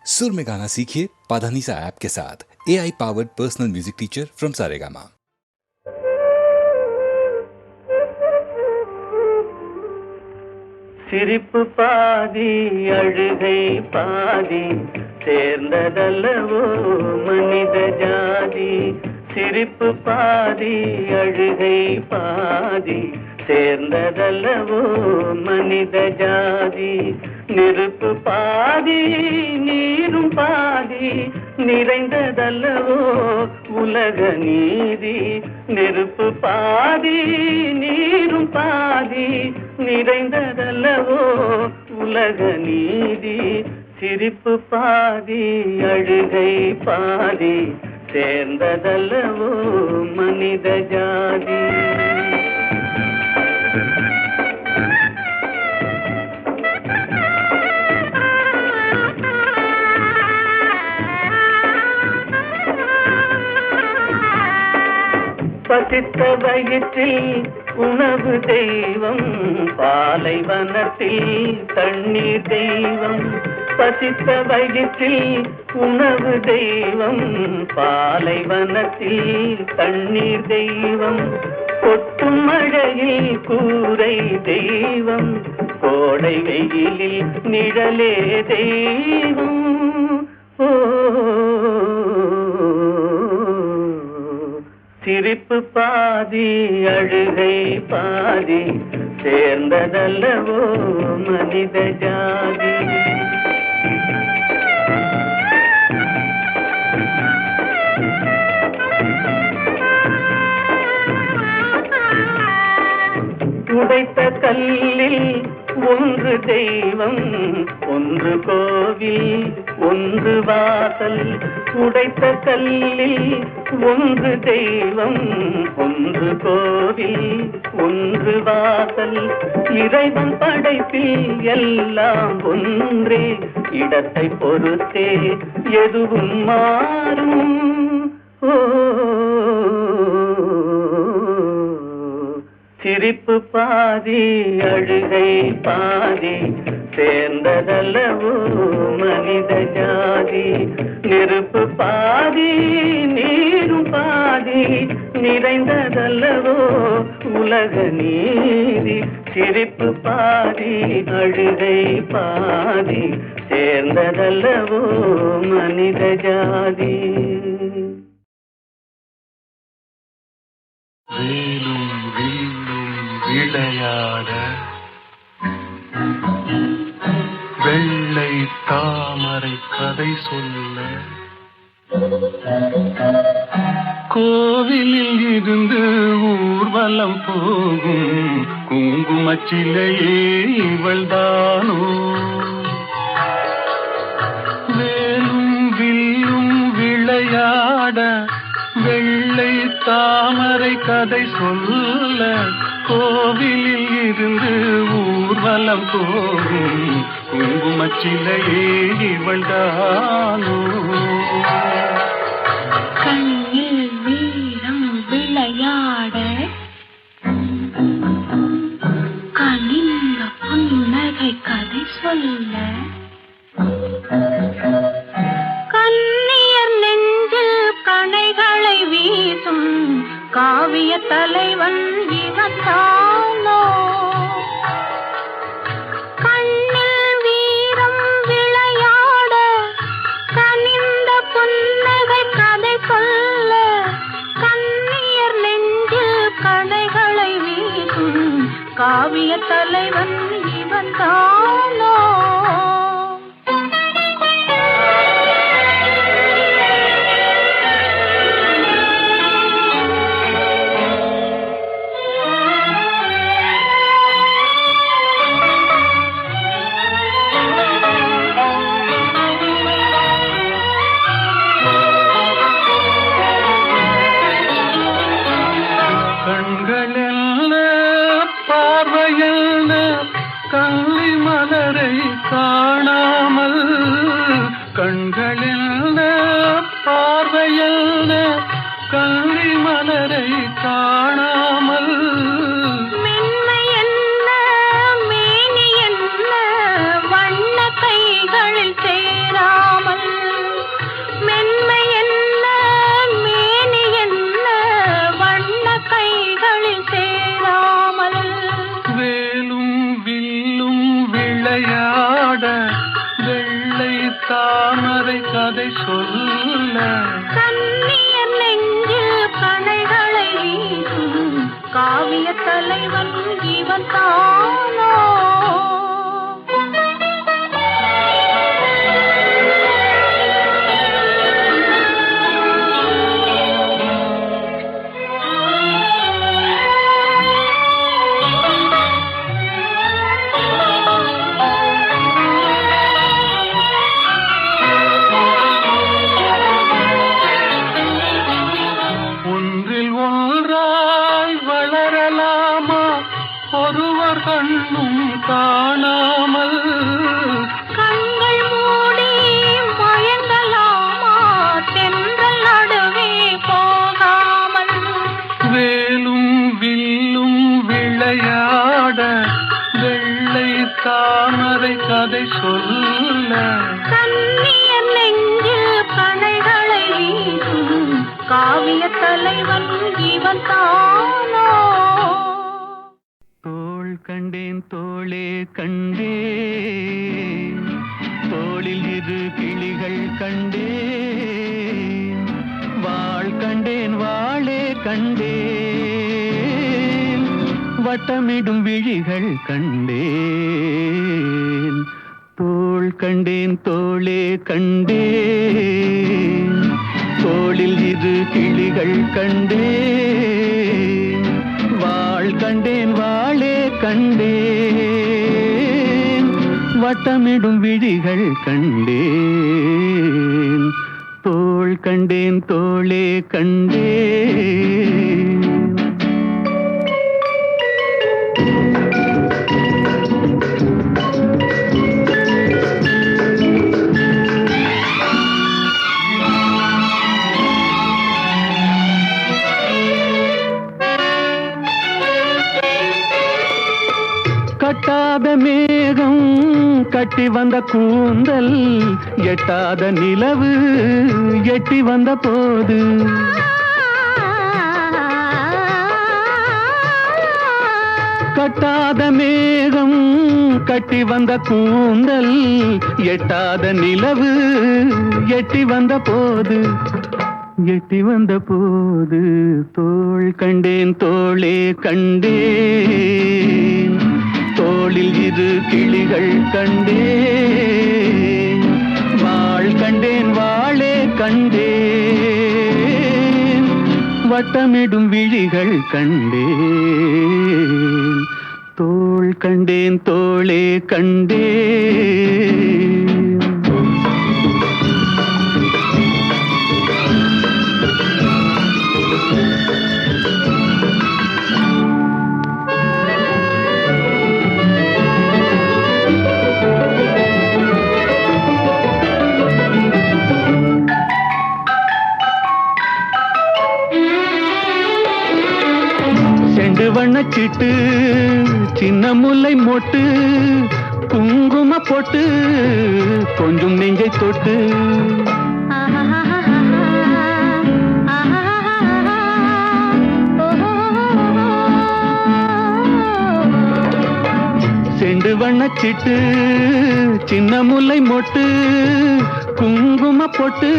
सुर में गाना सीखिए पाधानीसा ऐप के साथ। AI powered personal music teacher from Saregama. சிரிப்பு பாதி அழுகை பாதி சேர்ந்ததல்லவோ மனித ஜாதி. சிரிப்பு பாதி அழுகை பாதி சேர்ந்ததல்லவோ மனித ஜாதி. நெருப்பு பாதி நீரும் பாதி நிறைந்ததல்லவோ உலக நீதி. நெருப்பு பாதி நீரும் பாதி நிறைந்ததல்லவோ உலக நீதி. சிரிப்பு பாதி அழுகை பாதி சேர்ந்ததல்லவோ மனித ஜாதி. பசித்த வயிற்றில் உணவு தெய்வம், பாலைவனத்தில் தண்ணீர் தெய்வம். பசித்த வயிற்றில் உணவு தெய்வம், பாலைவனத்தில் தண்ணீர் தெய்வம். கொட்டும் மழையில் கூரை தெய்வம், கோடை வெயிலில் நிழலே தெய்வம். ஓ சிரிப்பு பாதி அழுகை பாதி சேர்ந்ததல்லவோ மனித ஜாதி. உடைத்த கல்லில் ஒன்று தெய்வம், ஒன்று கோவில், ஒன்று வாசல். உடைத்த கல்லில் ஒன்று தெய்வம், ஒன்று கோவில், ஒன்று வாசல். இறைவன் படைப்பில் எல்லாம் ஒன்றே, இடத்தை பொறுத்தே எதுவும் மாறும். ஓ சிரிப்பு பாதி அழுகை பாதி சேர்ந்ததல்லவோ மனித ஜாதி. நெருப்பு பாதி நீரும் பாதி நிறைந்ததல்லவோ உலக நீதி. சிரிப்பு பாதி அழுகை பாதி சேர்ந்ததல்லவோ மனித ஜாதி. வேலும் வில்லும் விளையாட வெள்ளை தாமரை கதை சொல்ல, கோவிலில் இருந்து ஊர்வலம் போகும் குங்குமச்சிலையே இவள்தானோ. வேலும் வில்லும் விளையாட வெள்ளை தாமரை கதை சொல்ல, கோவிலில் இருந்து ஊர்வலம் போகும் குங்குமச்சிலையே இவள்தானோ. கண்ணில் வீரம் விளையாட கனிந்த புன்னகை கதை சொல்ல, கண்ணியர் நெஞ்சில் கணைகளை வீசும் காவிய தலைவன் இவன் தானோ. கண்ணில் வீரம் விளையாட கனிந்த புன்னகை கதை சொல்ல, கண்ணியர் நெஞ்சில் கணைகளை வீசும் காவிய தலைவன் இவன் தானோ. வெள்ளை தாமரை கதை சொல்ல கண்ணியர் நெஞ்சில் கணைகளை வீசும் காவிய தலைவன் இவன் தானோ. ஒருவர் கண்ணும் காணாமல் கண்கள் மூடி மயங்கலாமா தென்றல் நடுவே போகாமல் வேலும் வில்லும் விளையாட வெள்ளை தாமரை கதை சொல்ல கண்ணியர் நெஞ்சில் கணைகளை வீசும் காவிய தலைவன் இவன் தானோ. தோள் கண்டேன் தோளே கண்டேன் தோளில் இரு கிளிகள் கண்டேன் வாள் கண்டேன் வாளே கண்டேன் வட்டமிடும் விழிகள் கண்டேன். தோள் கண்டேன் தோளே கண்டேன் தோளில் இரு கிளிகள் கண்டேன் வாள் கண்டேன் வாளே கண்டேன் வட்டமிடும் விழிகள் கண்டேன். தோள் கண்டேன் தோளே கண்டேன். கட்டாத மேகம் கட்டி வந்த கூந்தல் எட்டாத நிலவு எட்டி வந்த போது கட்டாத மேகம் கட்டி வந்த கூந்தல் எட்டாத நிலவு எட்டி வந்த போது தோள் கண்டேன் தோளே கண்டேன் தோளில் இரு கிளிகள் கண்டேன் வாள் கண்டேன் வாளே கண்டேன் வட்டமிடும் விழிகள் கண்டேன். தோள் கண்டேன் தோளே கண்டேன். வண்ணச்சிட்டு சின்ன முல்லை மொட்டு குங்கும போட்டு கொஞ்சம் நெஞ்சை தொட்டு செண்டு வண்ணச்சிட்டு சின்ன முல்லை மொட்டு குங்கும போட்டு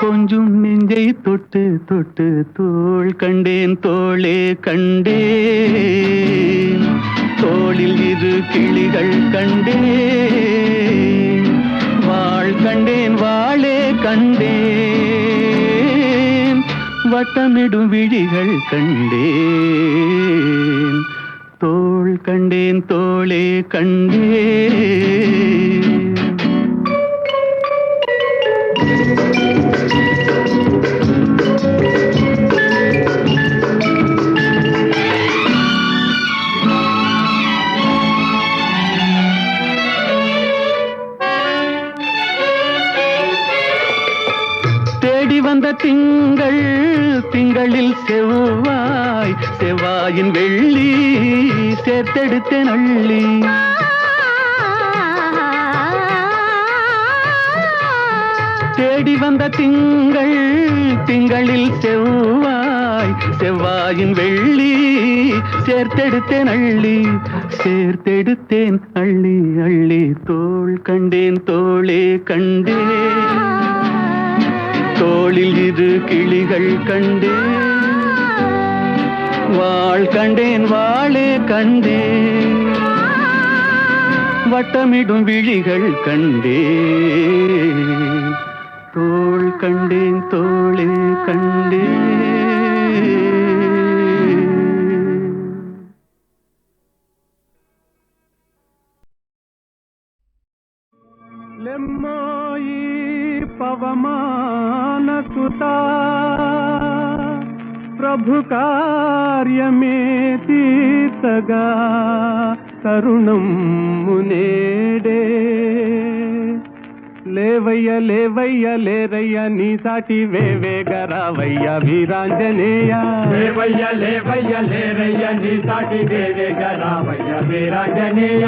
கொஞ்சம் நெஞ்சை தொட்டு தொட்டு தோள் கண்டேன் தோளே கண்டேன் தோளில் இரு கிளிகள் கண்டேன் வாள் கண்டேன் வாளே கண்டேன் வட்டமிடும் விழிகள் கண்டேன். தோள் கண்டேன் தோளே கண்டேன். வந்த திங்களில் செவ்வாயின் வெள்ளி சேர்த்தெடுத்த நள்ளி தேடி வந்த திங்களில் செவ்வாயின் வெள்ளி சேர்த்தெடுத்த நள்ளி சேர்த்தெடுத்தேன் அள்ளி அள்ளி தோள் கண்டேன் தோளே கண்டேன் தோளில் இரு கிளிகள் கண்டேன் வாள் கண்டேன் வாளே கண்டேன் வட்டமிடும் விழிகள் கண்டேன் தோள் கண்டேன் தோளே கண்டேன் లెమ్మోయి పవమాన సుతా ప్రభు కార్యమే తీర్చగా తరుణం మునేడే లేవయ్య లేవయ్య లేరయ్య నీ సాటి వేవేగరావయ్య వీరాంజనేయ లేవయ్య లేవయ్య లేరయ్య నీ సాటి వేవేగరావయ్య వీరాంజనేయ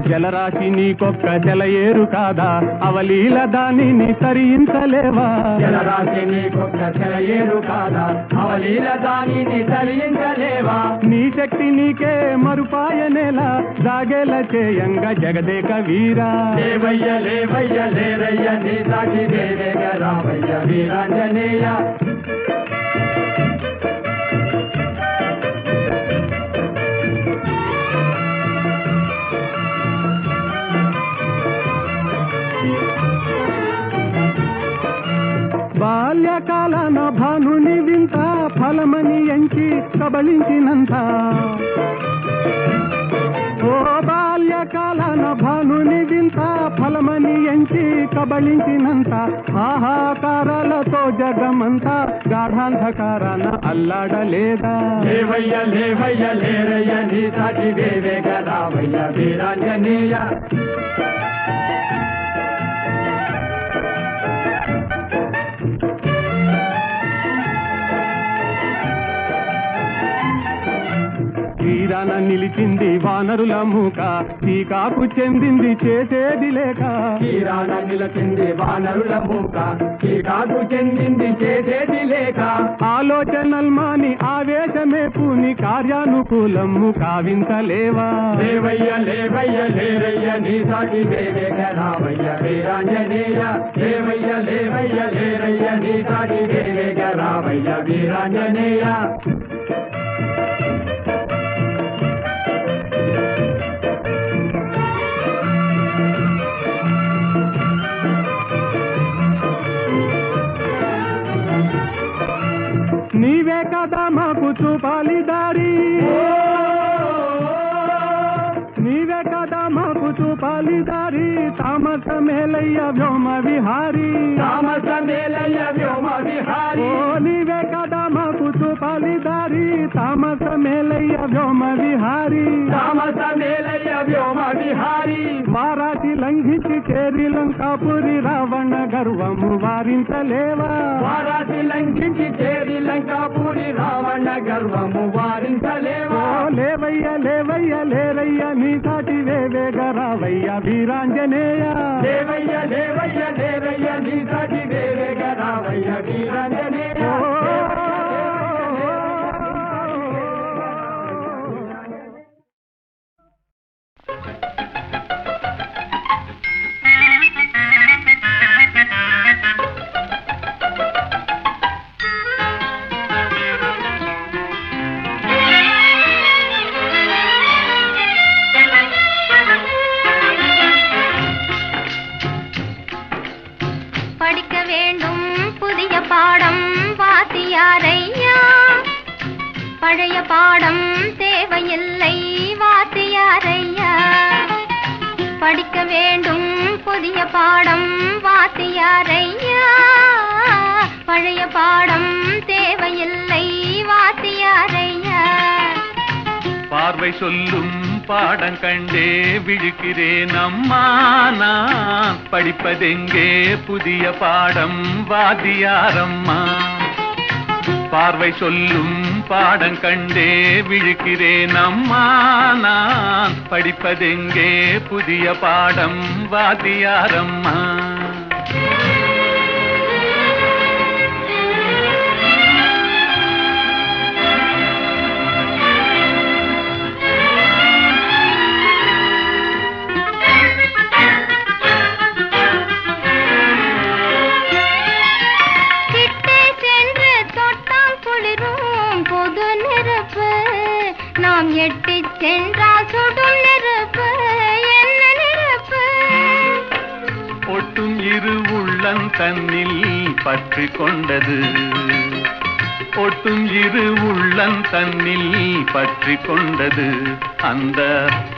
జలరాశి నీకొక్క జలయేరు కాదా అవలీల దానిని తరించలేవా జలరాశి నీకొక్క జలయేరు కాదా అవలీల దానిని తరించలేవా నీ శక్తి నీకే మరుపాయనేలా జాగేల చేయంగ జగదేక వీరా లేవయ్య లేవయ్య లేరయ్య నీ సాటి వేవేగరావయ్య వీరాంజనేయ బాల్యకాలన భానుని వింత ఫలమని ఎంచి కబళించినంత ఓ బాల్యకాలన భానుని వింత ఫలమని ఎంచి కబళించినంత ఆహాకారాలతో జగమంతా గాఢాంధకారాన అల్లాడలేదా లేవయ్య లేవయ్య లేరయ్య నీ సాటి వేవేగరావయ్య వీరాంజనేయ తీరాన నిలిచింది వానరుల మూక టీకాకు చెందింది చేసేది లేక తీరాన నిలిచింది వానరుల మూక టీకాకు చెందింది చేసేది లేక ఆలోచనల్మాని ఆవేశమే పూని కార్యానుకూలము కావించలేవా లేవయ్య లేవయ్య లేరయ్య నీ సాటి వేవేగరావయ్య వీరాంజనేయ లేవయ్య లేవయ్య లేరయ్య నీ సాటి వేవేగరావయ్య వీరాంజనేయ నీవే కదా మాకు చూపాలి దారి నీవే కదా మాకు చూపాలి దారి తామస మేలయ్య వ్యోమ విహారీ తామస మేలయ్య వ్యోమ విహారీ ఓ నీవే కదా మాకు చూపాలి దారి తామస మేలయ్య వ్యోమ విహారీ తామస మేలయ్య వ్యోమ విహారీ వారాటి లంఘించి చేరి లంకాపురి రావణ గర్వము వారించలేవా వారాటి లంఘించి చేరి లంకాపురి రావణ గర్వము వారించలేవా లేవయ్య లేవయ్య లేరయ్య నీ సాటి వేవేగరావయ్య వీరాంజనేయ లేవయ్య లేవయ్య లేరయ్య నీ సాటి వేవేగరావయ్య వీరాంజనేయ படிக்க வேண்டும் புதிய பாடம் வாத்தியாரையா பழைய பாடம் தேவையில்லை வாத்தியாரையா படிக்க வேண்டும் புதிய பாடம் வாத்தியாரையா பழைய பாடம் தேவையில்லை வாத்தியாரையா பார்வை சொல்லும் பாடம் கண்டே விழுக்கிறேன் அம்மா நான் படிப்பதெங்கே புதிய பாடம் வாத்தியாரம்மா பார்வை சொல்லும் பாடம் கண்டே விழுக்கிறேன் அம்மா நான் படிப்பதெங்கே புதிய பாடம் வாத்தியாரம்மா நாம் எட்டிச் சென்றால் சுடும் நெருப்பு என்ன நெருப்பு ஒட்டும் இரு உள்ளம் தன்னில் பற்றி கொண்டது ஒட்டும் இரு உள்ளம் தன்னில் பற்றி கொண்டது அந்த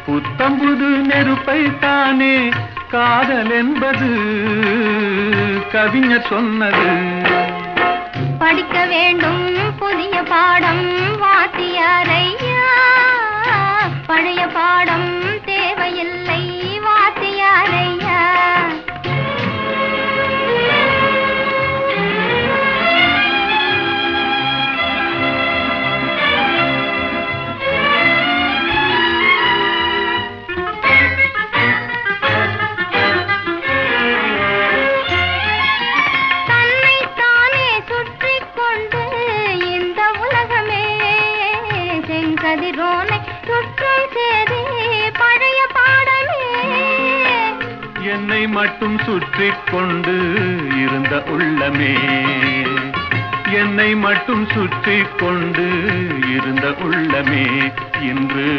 புத்தம்புது நெருப்பை தானே காதல் என்பது கவிஞர் சொன்னது படிக்க வேண்டும் புதிய பாடம் வாத்தியாரையா பழைய பாடம் தேவையில்லை வாத்தியாரையா கதிரோனை சுற்றும் சேதி பழைய பாடமே என்னை மட்டும் சுற்றிக் கொண்டு இருந்த உள்ளமே என்னை மட்டும் சுற்றிக் கொண்டு இருந்த உள்ளமே இன்று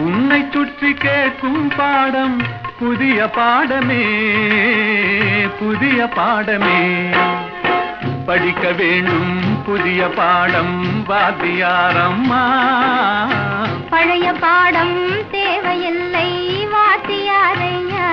உன்னை சுற்றி கேட்கும் பாடம் புதிய பாடமே புதிய பாடமே படிக்க வேண்டும் புதிய பாடம் வாத்தியாரம்மா பழைய பாடம் தேவையில்லை வாத்தியாரையா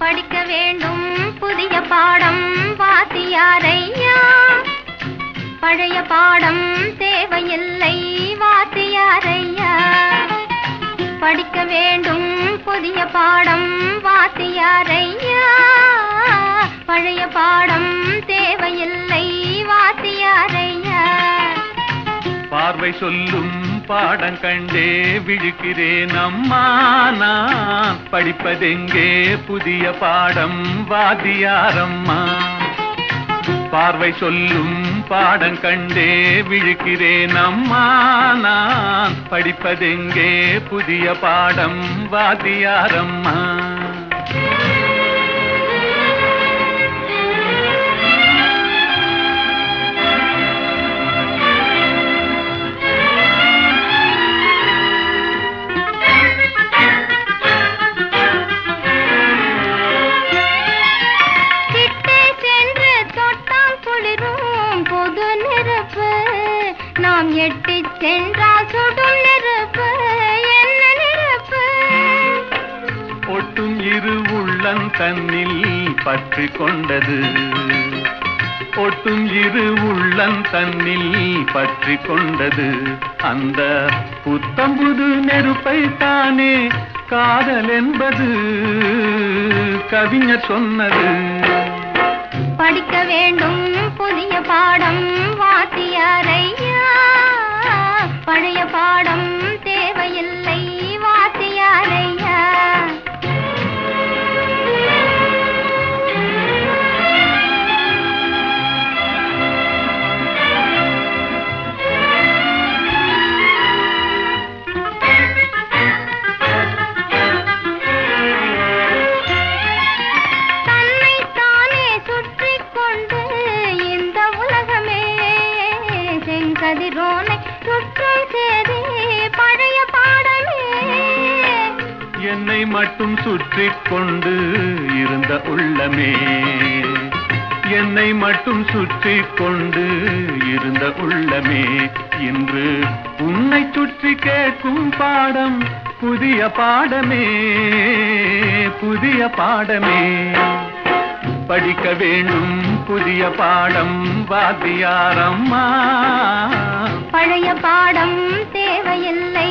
படிக்க வேண்டும் புதிய பாடம் வாத்தியாரையா பழைய பாடம் தேவையில்லை வாத்தியாரையா படிக்க வேண்டும் புதிய பாடம் வாத்தியாரையா பழைய பாடம் தேவையில்லை வாத்தியாரையா பார்வை சொல்லும் பாடம் கண்டே விழுக்கிறேன் அம்மா நான் படிப்பதெங்கே புதிய பாடம் வாத்தியாரம்மா பார்வை சொல்லும் பாடம் கண்டே விழுக்கிறேன் அம்மா நான் படிப்பதெங்கே புதிய பாடம் வாத்தியாரம்மா நாம் எட்டிச் சென்றால் சுடும் நெருப்பு என்ன நெருப்பு ஒட்டும் இரு உள்ளம் தன்னில் பற்றி கொண்டது ஒட்டும் இரு உள்ளம் தன்னில் பற்றி கொண்டது அந்த புத்தம்புது நெருப்பை தானே காதல் என்பது கவிஞர் சொன்னது படிக்க வேண்டும் புதிய பாடம் வாத்தியாரையா பழைய பாடம் தேவையில்லை வாத்தியாரையா கதிரோனை சுற்றும் சேதி பழைய பாடமே என்னை மட்டும் சுற்றிக் கொண்டு இருந்த உள்ளமே என்னை மட்டும் சுற்றிக் கொண்டு இருந்த உள்ளமே இன்று உன்னை சுற்றி கேட்கும் பாடம் புதிய பாடமே புதிய பாடமே படிக்க வேண்டும் புதிய பாடம் வாத்தியாரம்மா பழைய பாடம் தேவையில்லை